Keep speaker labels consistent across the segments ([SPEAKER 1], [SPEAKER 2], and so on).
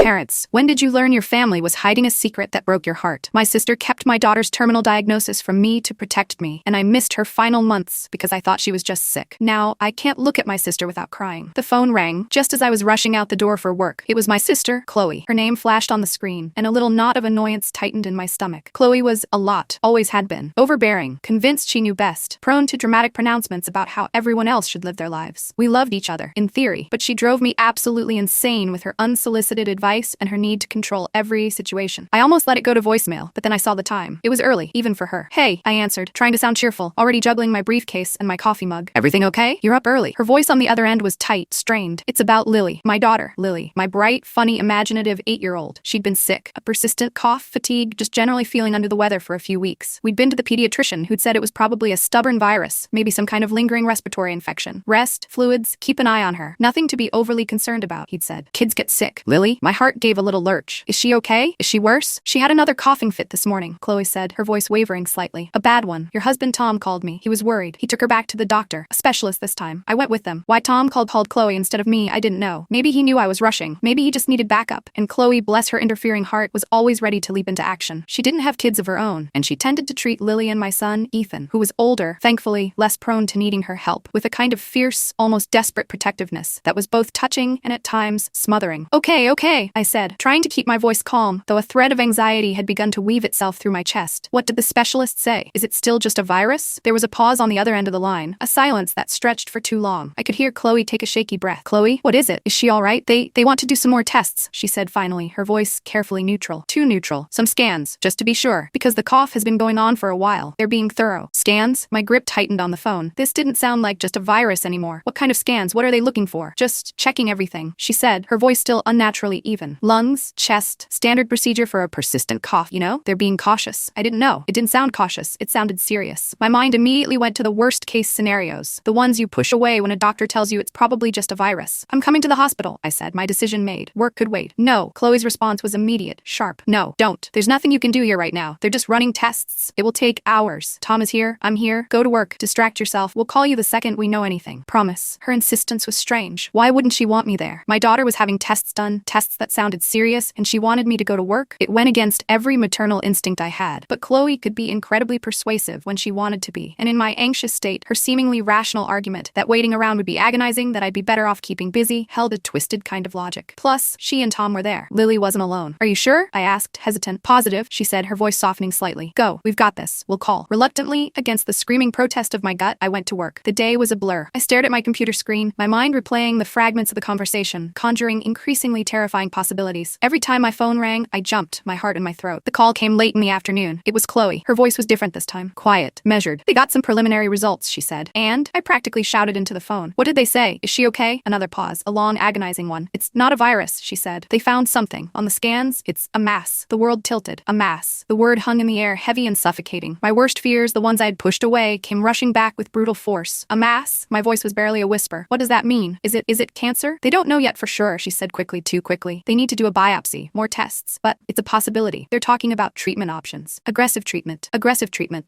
[SPEAKER 1] Parents, when did you learn your family was hiding a secret that broke your heart? My sister kept my daughter's terminal diagnosis from me to protect me, and I missed her final months because I thought she was just sick. Now, I can't look at my sister without crying. The phone rang just as I was rushing out the door for work. It was my sister, Chloe. Her name flashed on the screen, and a little knot of annoyance tightened in my stomach. Chloe was a lot, always had been. Overbearing, convinced she knew best, prone to dramatic pronouncements about how everyone else should live their lives. We loved each other, in theory, but she drove me absolutely insane with her unsolicited advice and her need to control every situation. I almost let it go to voicemail, but then I saw the time. It was early, even for her. Hey, I answered, trying to sound cheerful, already juggling my briefcase and my coffee mug. Everything okay? You're up early. Her voice on the other end was tight, strained. It's about Lily, my daughter, Lily, my bright, funny, imaginative 8-year-old. She'd been sick, a persistent cough, fatigue, just generally feeling under the weather for a few weeks. We'd been to the pediatrician who'd said it was probably a stubborn virus, maybe some kind of lingering respiratory infection. Rest, fluids, keep an eye on her. Nothing to be overly concerned about, he'd said. Kids get sick. Lily? My heart gave a little lurch. Is she okay? Is she worse? She had another coughing fit this morning, Chloe said, her voice wavering slightly. A bad one. Your husband Tom called me. He was worried. He took her back to the doctor, a specialist this time. I went with them. Why Tom called Chloe instead of me, I didn't know. Maybe he knew I was rushing. Maybe he just needed backup. And Chloe, bless her interfering heart, was always ready to leap into action. She didn't have kids of her own, and she tended to treat Lily and my son, Ethan, who was older, thankfully, less prone to needing her help, with a kind of fierce, almost desperate protectiveness that was both touching and at times smothering. Okay, I said, trying to keep my voice calm, though a thread of anxiety had begun to weave itself through my chest. What did the specialist say? Is it still just a virus? There was a pause on the other end of the line, a silence that stretched for too long. I could hear Chloe take a shaky breath. Chloe, what is it? Is she all right? They want to do some more tests, she said finally, her voice carefully neutral. Too neutral. Some scans, just to be sure, because the cough has been going on for a while. They're being thorough. Scans? My grip tightened on the phone. This didn't sound like just a virus anymore. What kind of scans? What are they looking for? Just checking everything, she said, her voice still unnaturally even. Lungs, chest, standard procedure for a persistent cough, you know? They're being cautious. I didn't know. It didn't sound cautious. It sounded serious. My mind immediately went to the worst case scenarios, the ones you push away when a doctor tells you it's probably just a virus. I'm coming to the hospital, I said, my decision made. Work could wait. No. Chloe's response was immediate, sharp. No, don't. There's nothing you can do here right now. They're just running tests. It will take hours. Tom is here. I'm here. Go to work. Distract yourself. We'll call you the second we know anything. Promise. Her insistence was strange. Why wouldn't she want me there? My daughter was having tests done, tests that sounded serious, and she wanted me to go to work? It went against every maternal instinct I had. But Chloe could be incredibly persuasive when she wanted to be. And in my anxious state, her seemingly rational argument that waiting around would be agonizing, that I'd be better off keeping busy, held a twisted kind of logic. Plus, she and Tom were there. Lily wasn't alone. Are you sure? I asked, hesitant. Positive, she said, her voice softening slightly. Go. We've got this. We'll call. Reluctantly, against the screaming protest of my gut, I went to work. The day was a blur. I stared at my computer screen, my mind replaying the fragments of the conversation, conjuring increasingly terrifying possibilities. Every time my phone rang, I jumped, my heart in my throat. The call came late in the afternoon. It was Chloe. Her voice was different this time. Quiet. Measured. They got some preliminary results, she said. And I practically shouted into the phone. What did they say? Is she okay? Another pause. A long, agonizing one. It's not a virus, she said. They found something. On the scans, it's a mass. The world tilted. A mass. The word hung in the air, heavy and suffocating. My worst fears, the ones I had pushed away, came rushing back with brutal force. A mass? My voice was barely a whisper. What does that mean? Is it cancer? They don't know yet for sure, she said quickly, too quickly. They need to do a biopsy, more tests. But it's a possibility. They're talking about treatment options. Aggressive treatment.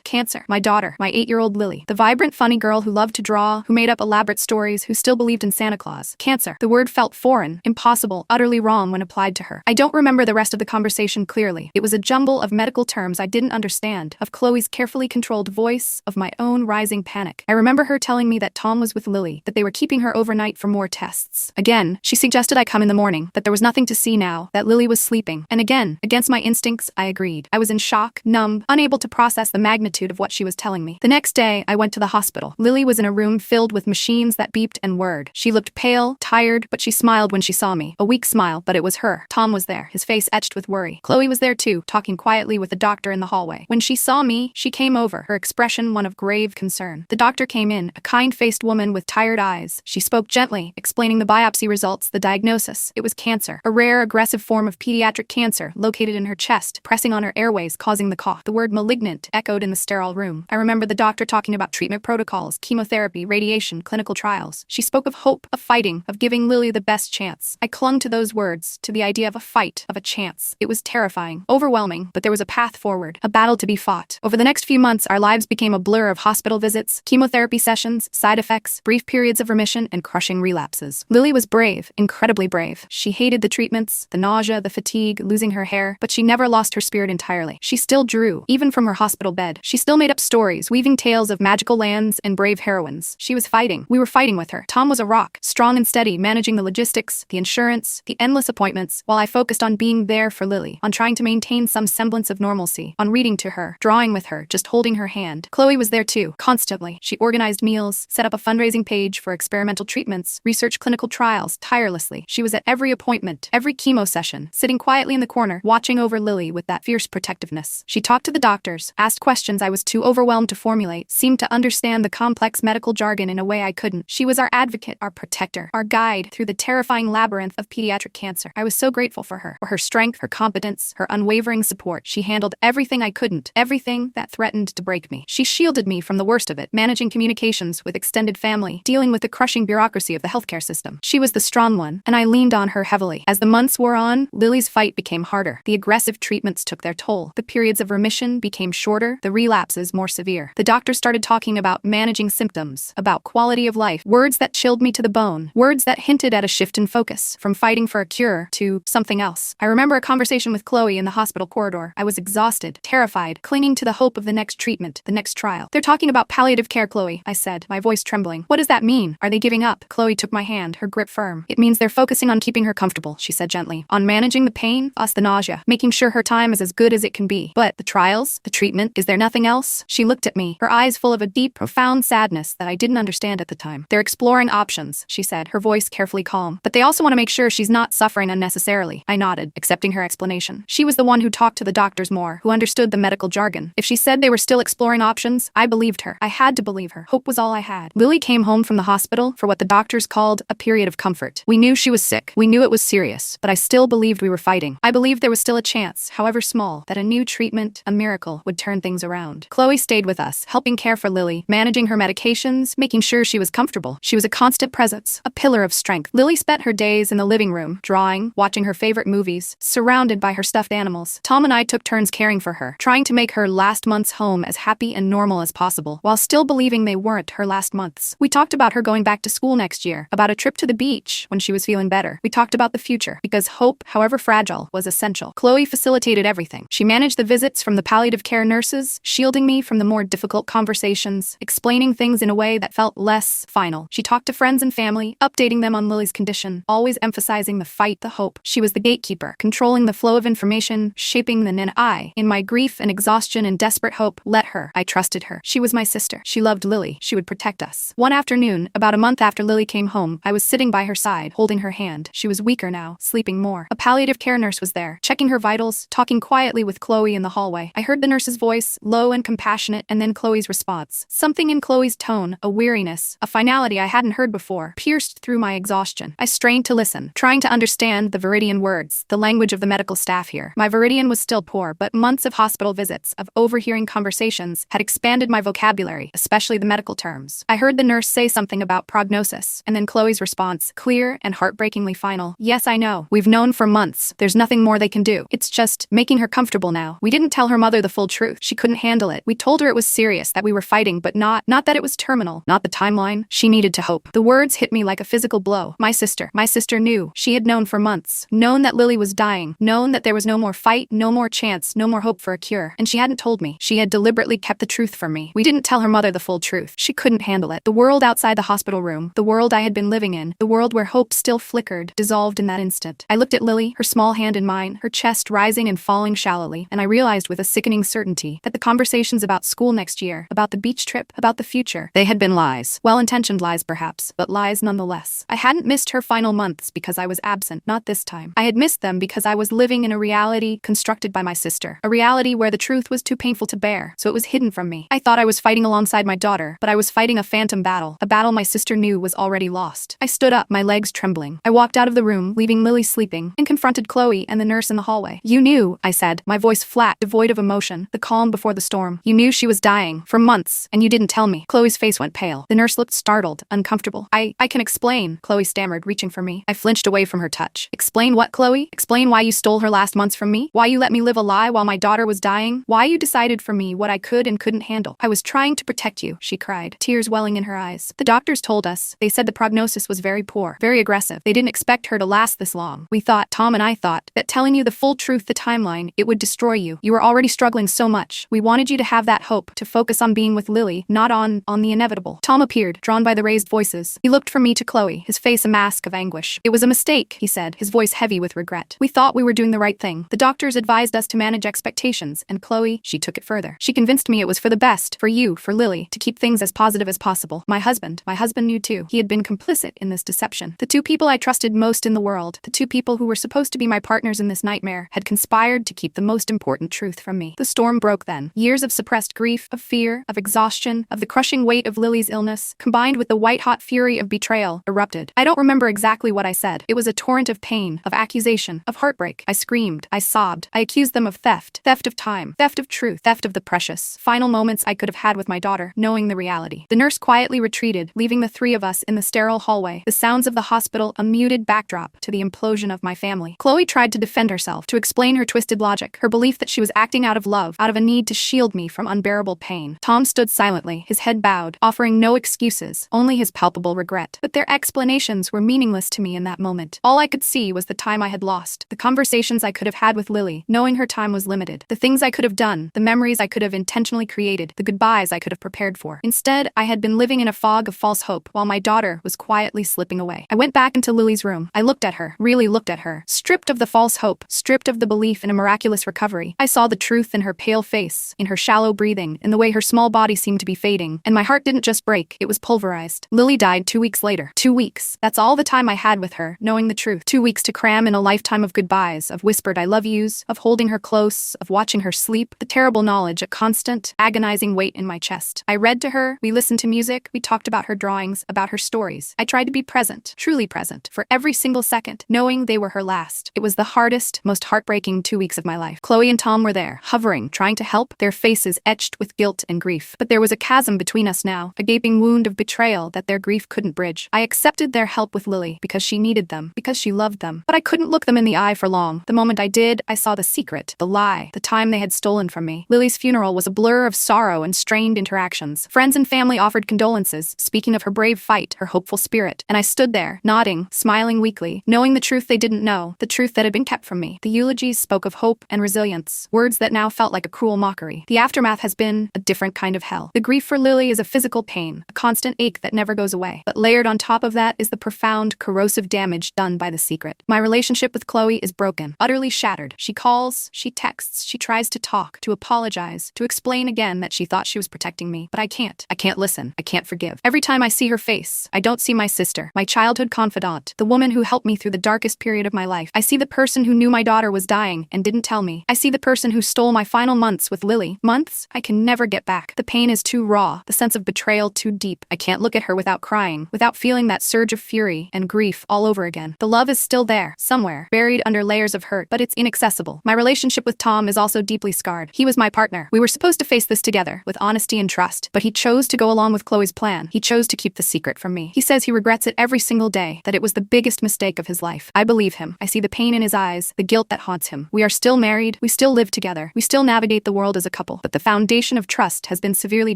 [SPEAKER 1] Cancer. My daughter, my 8-year-old Lily. The vibrant, funny girl who loved to draw, who made up elaborate stories, who still believed in Santa Claus. Cancer. The word felt foreign, impossible, utterly wrong when applied to her. I don't remember the rest of the conversation clearly. It was a jumble of medical terms I didn't understand, of Chloe's carefully controlled voice, of my own rising panic. I remember her telling me that Tom was with Lily, that they were keeping her overnight for more tests. Again, she suggested I come in the morning, that there was nothing to see now, that Lily was sleeping. And again, against my instincts, I agreed. I was in shock, numb, unable to process the magnitude of what she was telling me. The next day, I went to the hospital. Lily was in a room filled with machines that beeped and whirred. She looked pale, tired, but she smiled when she saw me. A weak smile, but it was her. Tom was there, his face etched with worry. Chloe was there too, talking quietly with the doctor in the hallway. When she saw me, she came over, her expression one of grave concern. The doctor came in, a kind-faced woman with tired eyes. She spoke gently, explaining the biopsy results, the diagnosis. It was cancer, a rare, aggressive form of pediatric cancer, located in her chest, pressing on her airways, causing the cough. The word malignant echoed in the sterile room. I remember the doctor talking about treatment protocols, chemotherapy, radiation, clinical trials. She spoke of hope, of fighting, of giving Lily the best chance. I clung to those words, to the idea of a fight, of a chance. It was terrifying, overwhelming, but there was a path forward, a battle to be fought. Over the next few months, our lives became a blur of hospital visits, chemotherapy sessions, side effects, brief periods of remission, and crushing relapses. Lily was brave, incredibly brave. She hated the treatment treatments, the nausea, the fatigue, losing her hair, but she never lost her spirit entirely. She still drew, even from her hospital bed. She still made up stories, weaving tales of magical lands and brave heroines. She was fighting. We were fighting with her. Tom was a rock, strong and steady, managing the logistics, the insurance, the endless appointments, while I focused on being there for Lily, on trying to maintain some semblance of normalcy, on reading to her, drawing with her, just holding her hand. Chloe was there too, constantly. She organized meals, set up a fundraising page for experimental treatments, researched clinical trials tirelessly. She was at every appointment, every chemo session, sitting quietly in the corner, watching over Lily with that fierce protectiveness. She talked to the doctors, asked questions I was too overwhelmed to formulate, seemed to understand the complex medical jargon in a way I couldn't. She was our advocate, our protector, our guide through the terrifying labyrinth of pediatric cancer. I was so grateful for her strength, her competence, her unwavering support. She handled everything I couldn't, everything that threatened to break me. She shielded me from the worst of it, managing communications with extended family, dealing with the crushing bureaucracy of the healthcare system. She was the strong one, and I leaned on her heavily. As the months wore on, Lily's fight became harder. The aggressive treatments took their toll. The periods of remission became shorter, the relapses more severe. The doctor started talking about managing symptoms, about quality of life, words that chilled me to the bone, words that hinted at a shift in focus, from fighting for a cure to something else. I remember a conversation with Chloe in the hospital corridor. I was exhausted, terrified, clinging to the hope of the next treatment, the next trial. "They're talking about palliative care, Chloe," I said, my voice trembling. "What does that mean? Are they giving up?" Chloe took my hand, her grip firm. "It means they're focusing on keeping her comfortable," she said gently, "on managing the pain, us the nausea, making sure her time is as good as it can be. But the trials, the treatment, is there nothing else?" She looked at me, her eyes full of a deep, profound sadness that I didn't understand at the time. "They're exploring options," she said, her voice carefully calm. "But they also want to make sure she's not suffering unnecessarily." I nodded, accepting her explanation. She was the one who talked to the doctors more, who understood the medical jargon. If she said they were still exploring options, I believed her. I had to believe her. Hope was all I had. Lily came home from the hospital for what the doctors called a period of comfort. We knew she was sick. We knew it was serious, but I still believed we were fighting. I believed there was still a chance, however small, that a new treatment, a miracle, would turn things around. Chloe stayed with us, helping care for Lily, managing her medications, making sure she was comfortable. She was a constant presence, a pillar of strength. Lily spent her days in the living room, drawing, watching her favorite movies, surrounded by her stuffed animals. Tom and I took turns caring for her, trying to make her last months home as happy and normal as possible, while still believing they weren't her last months. We talked about her going back to school next year, about a trip to the beach when she was feeling better. We talked about the future, because hope, however fragile, was essential. Chloe facilitated everything. She managed the visits from the palliative care nurses, shielding me from the more difficult conversations, explaining things in a way that felt less final. She talked to friends and family, updating them on Lily's condition, always emphasizing the fight, the hope. She was the gatekeeper, controlling the flow of information, shaping the I, in my grief and exhaustion and desperate hope, let her. I trusted her. She was my sister. She loved Lily. She would protect us. One afternoon, about a month after Lily came home, I was sitting by her side, holding her hand. She was weaker now, sleeping more. A palliative care nurse was there, checking her vitals, talking quietly with Chloe in the hallway. I heard the nurse's voice, low and compassionate, and then Chloe's response. Something in Chloe's tone, a weariness, a finality I hadn't heard before, pierced through my exhaustion. I strained to listen, trying to understand the Viridian words, the language of the medical staff here. My Viridian was still poor, but months of hospital visits, of overhearing conversations, had expanded my vocabulary, especially the medical terms. I heard the nurse say something about prognosis, and then Chloe's response, clear and heartbreakingly final. "Yes, I know. We've known for months. There's nothing more they can do. It's just making her comfortable now." We didn't tell her mother the full truth. She couldn't handle it. We told her it was serious, that we were fighting, but not that it was terminal, not the timeline. She needed to hope. The words hit me like a physical blow. My sister knew. She had known for months, known that Lily was dying, known that there was no more fight, no more chance, no more hope for a cure. And she hadn't told me. She had deliberately kept the truth from me. We didn't tell her mother the full truth. She couldn't handle it. The world outside the hospital room, the world I had been living in, the world where hope still flickered, dissolved in that instant. I looked at Lily, her small hand in mine, her chest rising and falling shallowly, and I realized with a sickening certainty that the conversations about school next year, about the beach trip, about the future, they had been lies. Well-intentioned lies perhaps, but lies nonetheless. I hadn't missed her final months because I was absent, not this time. I had missed them because I was living in a reality constructed by my sister, a reality where the truth was too painful to bear, so it was hidden from me. I thought I was fighting alongside my daughter, but I was fighting a phantom battle, a battle my sister knew was already lost. I stood up, my legs trembling. I walked out of the room, leaving Lily sleeping, and confronted Chloe and the nurse in the hallway. "You knew," I said, my voice flat, devoid of emotion, the calm before the storm. "You knew she was dying, for months, and you didn't tell me." Chloe's face went pale. The nurse looked startled, uncomfortable. I can explain," Chloe stammered, reaching for me. I flinched away from her touch. "Explain what, Chloe? Explain why you stole her last months from me? Why you let me live a lie while my daughter was dying? Why you decided for me what I could and couldn't handle?" "I was trying to protect you," she cried, tears welling in her eyes. "The doctors told us. They said the prognosis was very poor, very aggressive. They didn't expect her to last this this long. Tom and I thought, that telling you the full truth, the timeline, it would destroy you. You were already struggling so much. We wanted you to have that hope, to focus on being with Lily, not on the inevitable. Tom appeared, drawn by the raised voices. He looked from me to Chloe, his face a mask of anguish. It was a mistake, he said, his voice heavy with regret. We thought we were doing the right thing. The doctors advised us to manage expectations, and Chloe, she took it further. She convinced me it was for the best, for you, for Lily, to keep things as positive as possible. My husband knew too. He had been complicit in this deception. The two people I trusted most in the world, the two people who were supposed to be my partners in this nightmare, had conspired to keep the most important truth from me. The storm broke then. Years of suppressed grief, of fear, of exhaustion, of the crushing weight of Lily's illness, combined with the white-hot fury of betrayal, erupted. I don't remember exactly what I said. It was a torrent of pain, of accusation, of heartbreak. I screamed. I sobbed. I accused them of theft of time, theft of truth, theft of the precious final moments I could have had with my daughter, knowing the reality. The nurse quietly retreated, leaving the three of us in the sterile hallway, the sounds of the hospital a muted backdrop to the implosion of my family. Chloe tried to defend herself, to explain her twisted logic, her belief that she was acting out of love, out of a need to shield me from unbearable pain. Tom stood silently, his head bowed, offering no excuses, only his palpable regret. But their explanations were meaningless to me in that moment. All I could see was the time I had lost, the conversations I could have had with Lily, knowing her time was limited, the things I could have done, the memories I could have intentionally created, the goodbyes I could have prepared for. Instead, I had been living in a fog of false hope, while my daughter was quietly slipping away. I went back into Lily's room. I looked at her, really looked at her, stripped of the false hope, stripped of the belief in a miraculous recovery. I saw the truth in her pale face, in her shallow breathing, in the way her small body seemed to be fading, and my heart didn't just break, it was pulverized. Lily died 2 weeks later. 2 weeks. That's all the time I had with her, knowing the truth. 2 weeks to cram in a lifetime of goodbyes, of whispered I love yous, of holding her close, of watching her sleep, the terrible knowledge, a constant, agonizing weight in my chest. I read to her, we listened to music, we talked about her drawings, about her stories. I tried to be present, truly present, for every single second, knowing they were her last. It was the hardest, most heartbreaking 2 weeks of my life. Chloe and Tom were there, hovering, trying to help, their faces etched with guilt and grief. But there was a chasm between us now, a gaping wound of betrayal that their grief couldn't bridge. I accepted their help with Lily, because she needed them, because she loved them. But I couldn't look them in the eye for long. The moment I did, I saw the secret, the lie, the time they had stolen from me. Lily's funeral was a blur of sorrow and strained interactions. Friends and family offered condolences, speaking of her brave fight, her hopeful spirit, and I stood there, nodding, smiling weakly, knowing the truth they didn't know, the truth that had been kept from me. The eulogies spoke of hope and resilience, words that now felt like a cruel mockery. The aftermath has been a different kind of hell. The grief for Lily is a physical pain, a constant ache that never goes away. But layered on top of that is the profound, corrosive damage done by the secret. My relationship with Chloe is broken, utterly shattered. She calls, she texts, she tries to talk, to apologize, to explain again that she thought she was protecting me. But I can't. I can't listen. I can't forgive. Every time I see her face, I don't see my sister, my childhood confidant, the woman who helped me through the darkest period of my life. I see the person who knew my daughter was dying and didn't tell me. I see the person who stole my final months with Lily. Months I can never get back. The pain is too raw, the sense of betrayal too deep. I can't look at her without crying, without feeling that surge of fury and grief all over again. The love is still there, somewhere, buried under layers of hurt, but it's inaccessible. My relationship with Tom is also deeply scarred. He was my partner. We were supposed to face this together, with honesty and trust, but he chose to go along with Chloe's plan. He chose to keep the secret from me. He says he regrets it every single day, that it was the biggest mistake of his life. I believe him. I see the pain in his eyes, the guilt that haunts him. We are still married, we still live together, we still navigate the world as a couple, but the foundation of trust has been severely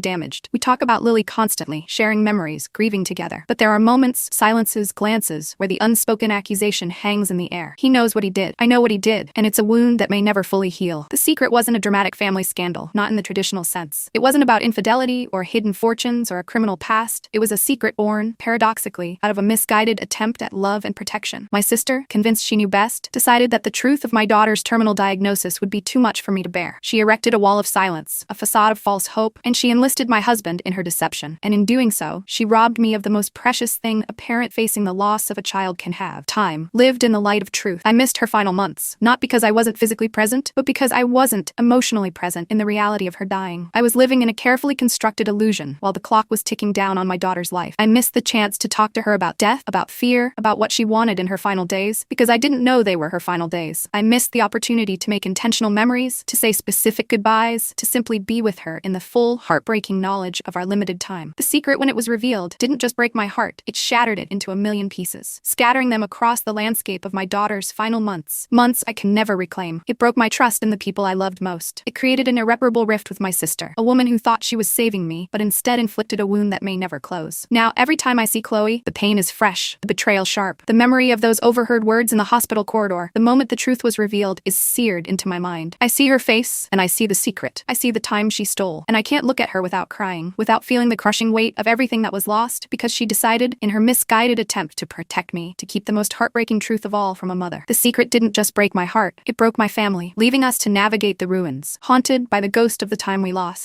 [SPEAKER 1] damaged. We talk about Lily constantly, sharing memories, grieving together, but there are moments, silences, glances, where the unspoken accusation hangs in the air. He knows what he did. I know what he did, and it's a wound that may never fully heal. The secret wasn't a dramatic family scandal, not in the traditional sense. It wasn't about infidelity or hidden fortunes or a criminal past. It was a secret born, paradoxically, out of a misguided attempt at love and protection. My sister, convinced she knew best, decided that the truth of my daughter's terminal diagnosis would be too much for me to bear. She erected a wall of silence, a facade of false hope, and she enlisted my husband in her deception. And in doing so, she robbed me of the most precious thing a parent facing the loss of a child can have: time, lived in the light of truth. I missed her final months, not because I wasn't physically present, but because I wasn't emotionally present in the reality of her dying. I was living in a carefully constructed illusion while the clock was ticking down on my daughter's life. I missed the chance to talk to her about death, about fear, about what she wanted in her final days, because I didn't know they were her final days. I missed the opportunity to make intentional memories, to say specific goodbyes, to simply be with her in the full, heartbreaking knowledge of our limited time. The secret, when it was revealed, didn't just break my heart, it shattered it into a million pieces, scattering them across the landscape of my daughter's final months. Months I can never reclaim. It broke my trust in the people I loved most. It created an irreparable rift with my sister, a woman who thought she was saving me, but instead inflicted a wound that may never close. Now, every time I see Chloe, the pain is fresh, the betrayal sharp. The memory of those overheard words in the hospital corridor, the moment the truth was revealed, is seared into my mind. I see her face, and I see the secret. I see the time she stole, and I can't look at her without crying, without feeling the crushing weight of everything that was lost, because she decided, in her misguided attempt to protect me, to keep the most heartbreaking truth of all from a mother. The secret didn't just break my heart, it broke my family, leaving us to navigate the ruins, haunted by the ghost of the time we lost.